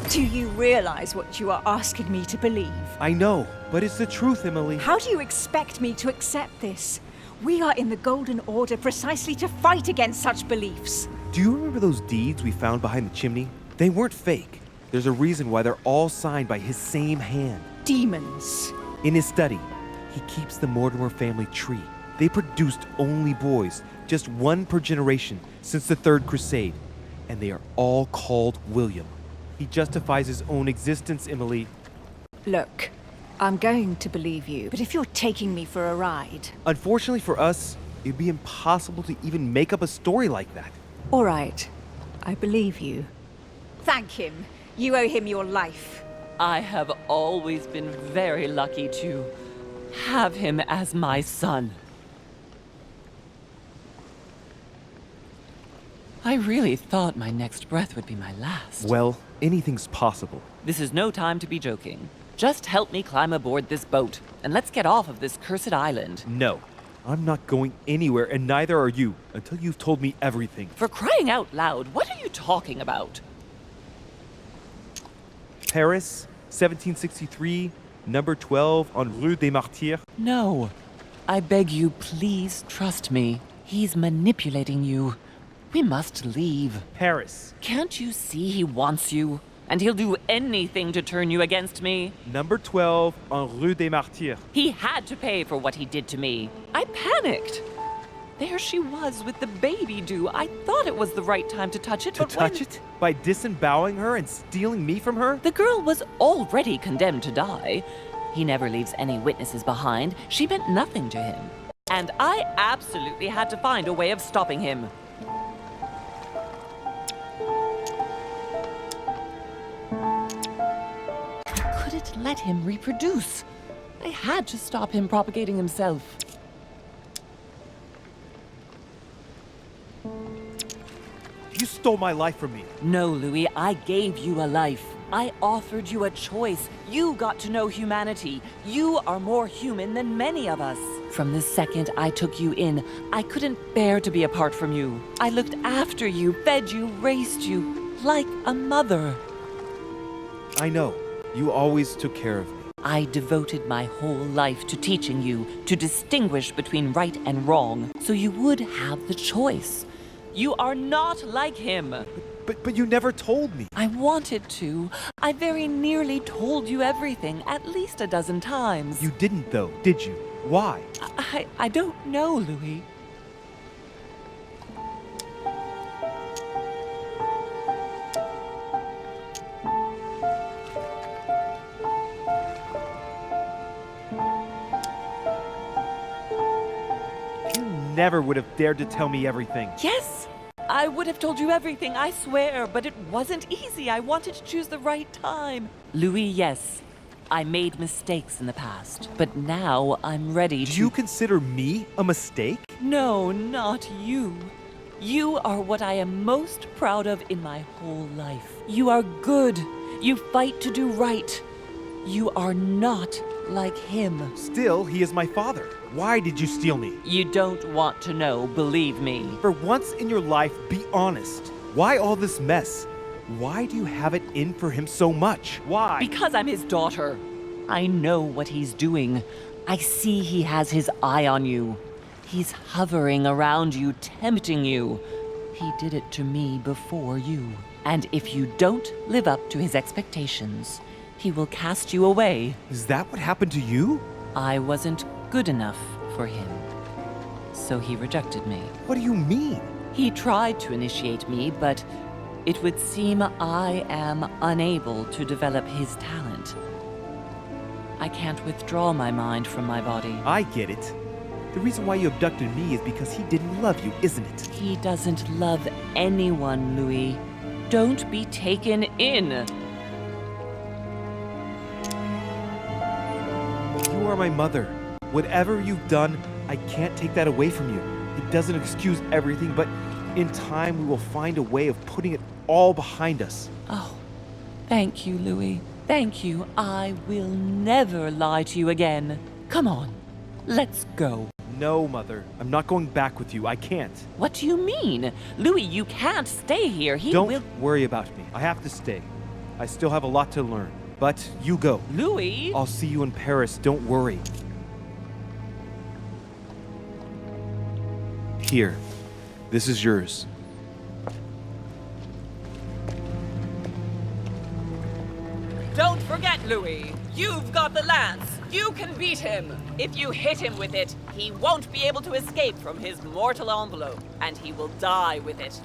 Do you realize what you are asking me to believe? I know, but it's the truth, Emily. How do you expect me to accept this? We are in the Golden Order precisely to fight against such beliefs. Do you remember those deeds we found behind the chimney? They weren't fake. There's a reason why they're all signed by his same hand. Demons. In his study, he keeps the Mortimer family tree. They produced only boys, just one per generation since the Third Crusade, and they are all called William. He justifies his own existence, Emily. Look, I'm going to believe you, but if you're taking me for a ride... Unfortunately for us, it'd be impossible to even make up a story like that. All right, I believe you. Thank him. You owe him your life. I have always been very lucky to have him as my son. I really thought my next breath would be my last. Well, anything's possible. This is no time to be joking. Just help me climb aboard this boat, and let's get off of this cursed island. No, I'm not going anywhere, and neither are you, until you've told me everything. For crying out loud, what are you talking about? Paris, 1763, number 12 on Rue des Martyrs. No. I beg you, please trust me. He's manipulating you. We must leave. Paris. Can't you see he wants you? And he'll do anything to turn you against me. Number 12 on Rue des Martyrs. He had to pay for what he did to me. I panicked. There she was with the baby due. I thought it was the right time to touch it, To touch it? By disemboweling her and stealing me from her? The girl was already condemned to die. He never leaves any witnesses behind. She meant nothing to him. And I absolutely had to find a way of stopping him. I couldn't let him reproduce. I had to stop him propagating himself. You stole my life from me. No, Louis, I gave you a life. I offered you a choice. You got to know humanity. You are more human than many of us. From the second I took you in, I couldn't bear to be apart from you. I looked after you, fed you, raised you, like a mother. I know. You always took care of me. I devoted my whole life to teaching you to distinguish between right and wrong, so you would have the choice. You are not like him. But you never told me. I wanted to. I very nearly told you everything, at least a dozen times. You didn't, though, did you? Why? I don't know, Louis. You never would have dared to tell me everything. Yes, I would have told you everything, I swear, but it wasn't easy. I wanted to choose the right time. Louis, yes, I made mistakes in the past, but now I'm ready to... Do you consider me a mistake? No, not you. You are what I am most proud of in my whole life. You are good. You fight to do right. You are not like him. Still, he is my father. Why did you steal me? You don't want to know, believe me. For once in your life, be honest. Why all this mess? Why do you have it in for him so much? Why? Because I'm his daughter. I know what he's doing. I see he has his eye on you. He's hovering around you, tempting you. He did it to me before you. And if you don't live up to his expectations, he will cast you away. Is that what happened to you? I wasn't good enough for him. So he rejected me. What do you mean? He tried to initiate me, but it would seem I am unable to develop his talent. I can't withdraw my mind from my body. I get it. The reason why you abducted me is because he didn't love you, isn't it? He doesn't love anyone, Louis. Don't be taken in. You are my mother. Whatever you've done, I can't take that away from you. It doesn't excuse everything, but in time we will find a way of putting it all behind us. Oh, thank you, Louis. Thank you. I will never lie to you again. Come on, let's go. No, Mother. I'm not going back with you. I can't. What do you mean? Louis, you can't stay here. Don't worry about me. I have to stay. I still have a lot to learn. But you go. Louis! I'll see you in Paris. Don't worry. Here. This is yours. Forget Louis. You've got the lance. You can beat him. If you hit him with it, he won't be able to escape from his mortal envelope, and he will die with it.